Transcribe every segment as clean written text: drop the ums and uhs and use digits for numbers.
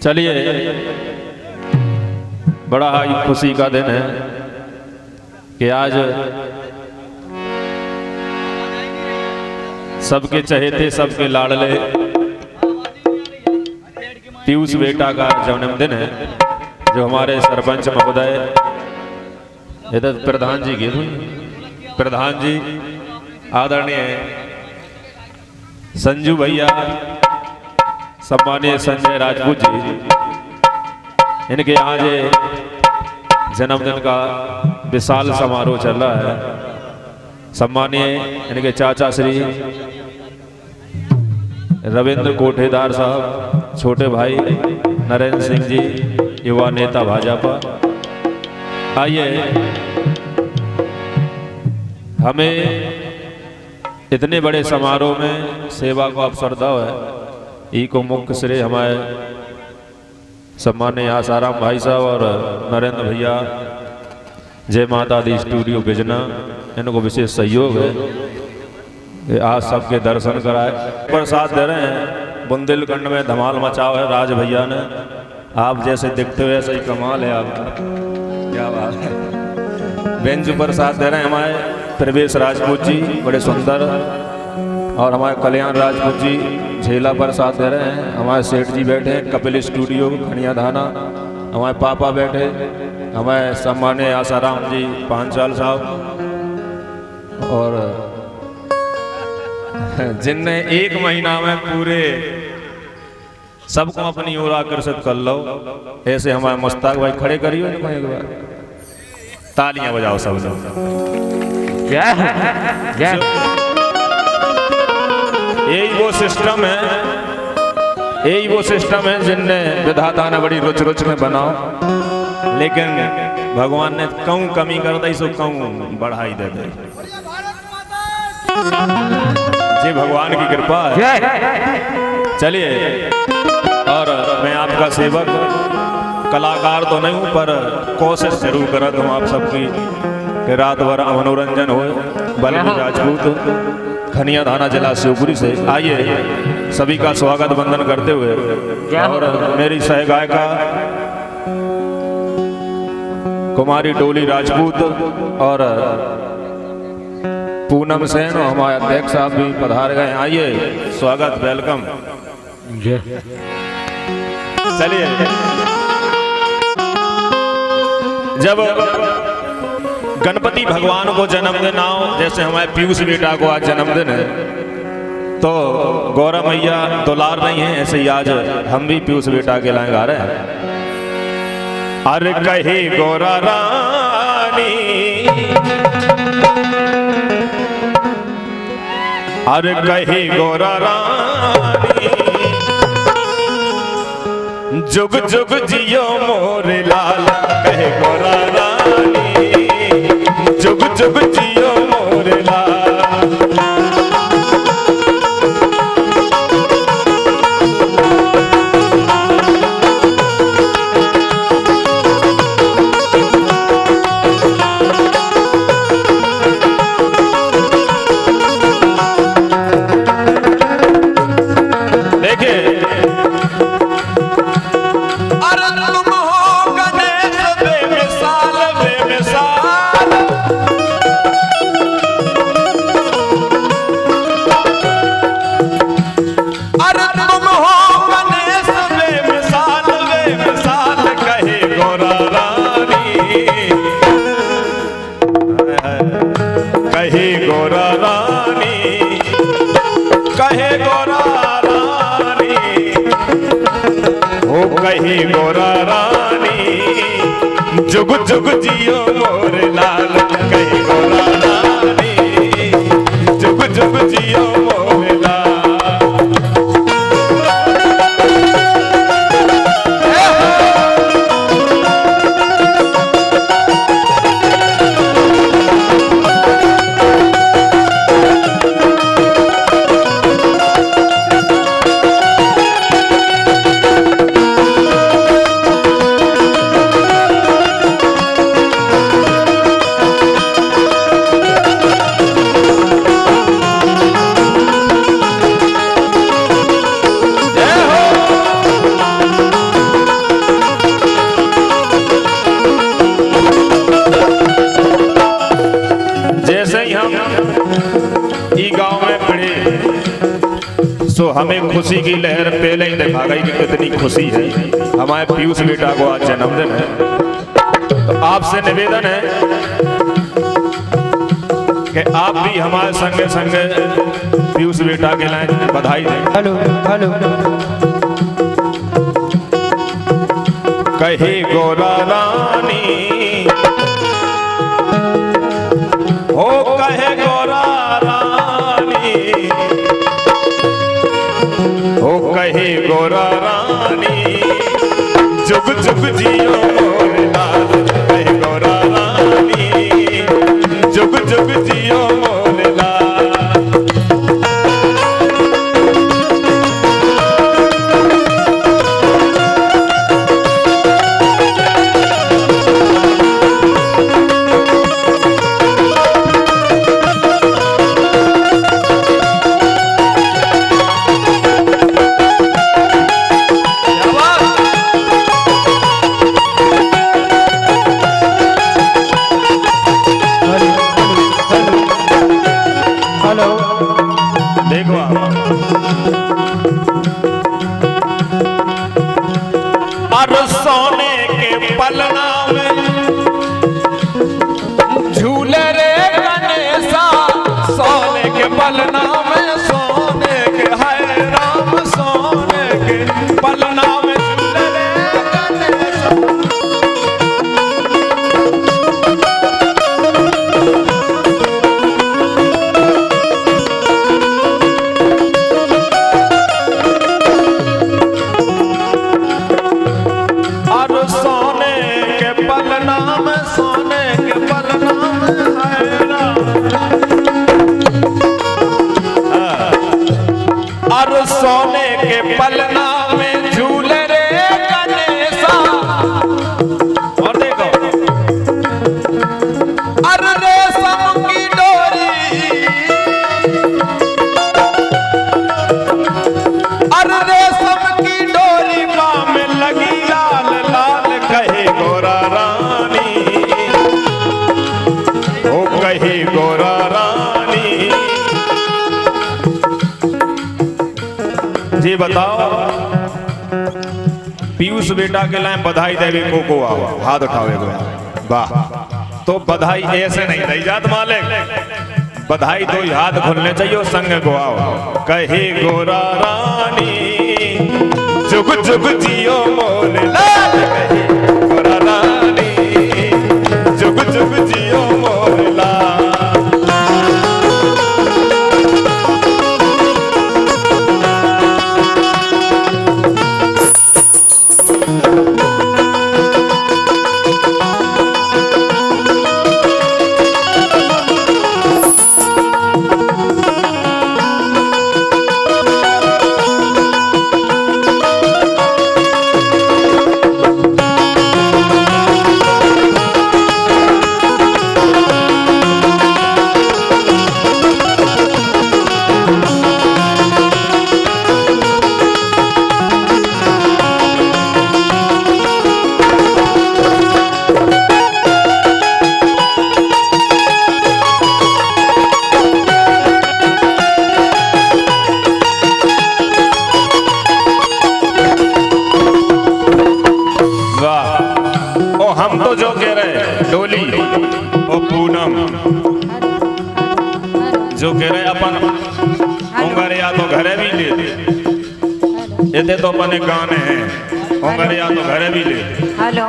चलिए, बड़ा ही खुशी का दिन है कि आज सबके चहेते सबके लाडले पीयूष बेटा का जन्मदिन है, जो हमारे सरपंच महोदय इधर प्रधान जी के प्रधान जी आदरणीय संजू भैया, सम्मानीय संजय राजपूत जी, इनके आज जन्मदिन का विशाल समारोह चल रहा है। सम्मानीय इनके चाचा श्री रविंद्र कोठेदार साहब, छोटे भाई नरेंद्र सिंह जी, युवा नेता भाजपा। आइए, हमें इतने बड़े समारोह में सेवा को अवसर दो है, ई को मुख्य श्रेय हमारे सम्मानीय आसाराम भाई साहब और नरेंद्र भैया, जय माता दी स्टूडियो बिजना, इनको विशेष सहयोग है कि आज सबके दर्शन कराए। प्रसाद दे रहे हैं, बुंदेलखंड में धमाल मचाओ है राज भैया ने। आप जैसे दिखते हुए ऐसा ही कमाल है आपका, क्या बात है। बेंच प्रसाद दे रहे हैं हमारे प्रवेश राजपूत जी, बड़े सुंदर, और हमारे कल्याण राजपूत जी झेला प्रसाद दे रहे हैं। हमारे सेठ जी बैठे हैं कपिल स्टूडियो खनिया धाना, हमारे पापा बैठे, हमारे सम्मानीय आसाराम जी पांचाल साहब, और जिनने एक महीना में पूरे सबको अपनी ओर आकर्षित कर लो, ऐसे हमारे मुश्ताक भाई खड़े करियो एक बार, तालियां बजाओ सब लोग। यही वो सिस्टम है, यही वो सिस्टम है जिनने विधाता ने बड़ी रुच रुच में बनाओ, लेकिन भगवान ने कहूं कमी कर दी सो कहूं बढ़ाई दे दे। जी भगवान की कृपा है। चलिए, और मैं आपका सेवक, कलाकार तो नहीं हूं, पर कोशिश जरूर करा दूं आप सबकी कि रात भर मनोरंजन हो। बलबीर राजपूत, खनिया धाना जिला शिवपुरी से। आइए, सभी का स्वागत वंदन करते हुए, और मेरी सहगायिका कुमारी डोली राजपूत और पूनम सेन और हमारे अध्यक्ष साहब भी पधार गए। आइए, स्वागत, वेलकम। चलिए, जब गणपति भगवान को जन्मदिन आओ, जैसे हमारे पीयूष बेटा को आज जन्मदिन है, तो गौरव मैया दुलार नहीं है, ऐसे ही आज हम भी पीयूष बेटा के लाए गा रहे हैं। अरे कहे गौरा रानी, अरे कहे गौरा रानी, जुग जुग जियो मोरे लाल, कहे गौरा रानी, जुग जुग जियो मोरे लाल। कहे गौरा रानी, जुग जुग जियो मोरे लाल, कहे गौरा रानी, जुग जुग जियो मोरे लाल। हमें खुशी की लहर पहले ही दिखा गई कि कितनी खुशी है। हमारे पीयूष बेटा को आज जन्मदिन है, तो आपसे निवेदन है कि आप भी हमारे संगे संगे पीयूष बेटा के लिए बधाई दें। Hello hello. कहे गोरा रानी हो, कहे गोरा रानी हो, कहे गोरा रानी जुग जुग जियो मोरे लाल। कहे गोरा रानी जुग जुग जियो मोरे लाल। और सोने के पलना में झूले रे गणेशा, सोने के पलना में, सोने के हाय राम, सोने के पलना में झूले रे गणेशा। सोने के पलना में झूले रे गणेशा। और देखो अरे रेशम की डोरी, अरे रेशम की डोरी माँ में लगी लाल लाल। कहे गोरा रानी ओ, कहे गोरा रानी। जी बताओ, पीयूष बेटा के लिए बधाई देवे को आओ, हाथ उठावे को। वाह, तो बधाई ऐसे नहीं दी जात मालिक, बधाई तो हाथ खुलने चाहिए संग को आओ। कहे गोरा रानी जुग जुग जियो मोरे लाल। कहे गोरा रानी जुग जुग जियो मोरे लाल। हम तो जो कह रहे डोली और पूनम जो कह रहे अपन होंगरिया तो घरे भी ले ये तो अपने गाने हैं, होंगरिया तो घरे भी ले। हेलो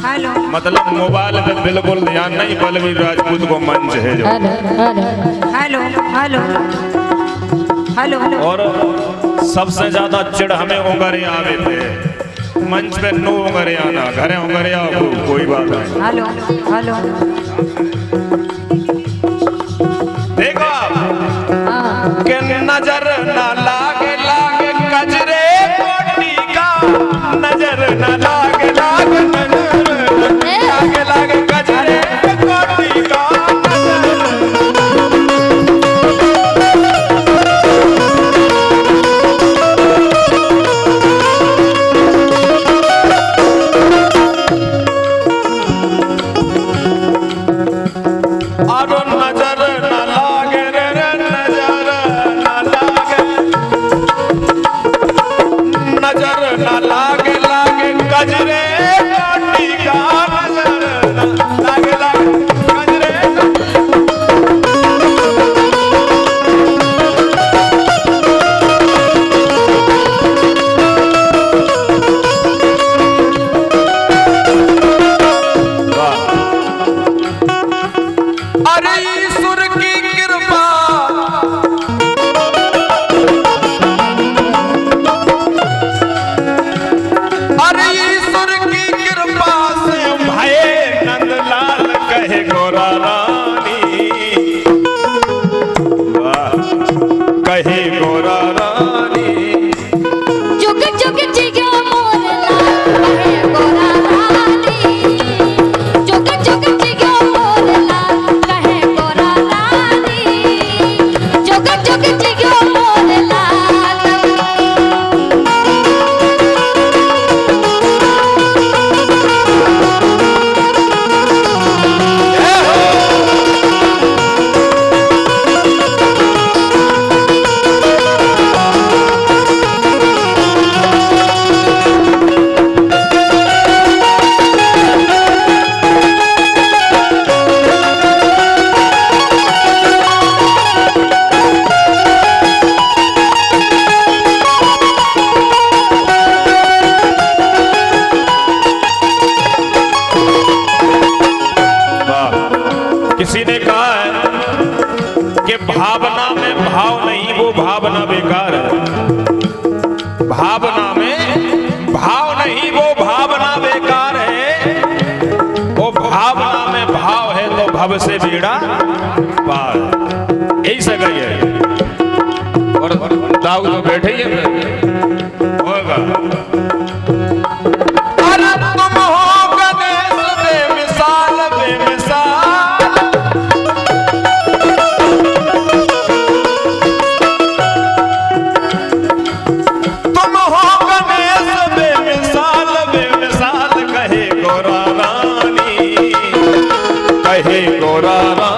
हेलो, मतलब मोबाइल पे बिल्कुल ध्यान नहीं, बलवीर राजपूत को मंच है जो। Hello hello hello. और सबसे ज्यादा चिड़ हमें होंगरिया आवे थे, मंच पे नो होंगरे आना, घरे होंगरे आओ, कोई बात नहीं। हेलो हेलो, देखो कि नजर ना लागे लागे कजरे कोटी का, नजर ना लागे लागे लागे लागे कजरे कोटी का। और नजर न लागे रे, नजर न लागे। लागे लागे गजरे काटी का नजर लागे लागे गजरे अरे ईश्वर की कृपा अरे ईश्वर की कृपा से भाई नंदलाल कहे गोरा रानी कहे गोरा रानी जुग जुग जियो मोर लाल कहे गोरा रानी जुग जुग जियो मोर लाल कहे गोरा रानी जुग जुग जियो मोर लाल किसी ने कहा है कि भावना में भाव नहीं, वो भावना बेकार है। भावना में भाव नहीं, वो भावना बेकार है। वो भावना में भाव है तो भव से बेड़ा पार। यही से गई है। और दाऊ तो बैठे ही है होगा। अरे तुम हो गणेश बेमिसाल बेमिसाल तुम हो गणेश बेमिसाल बेमिसाल कहे गोरा रानी कहे गोरा रानी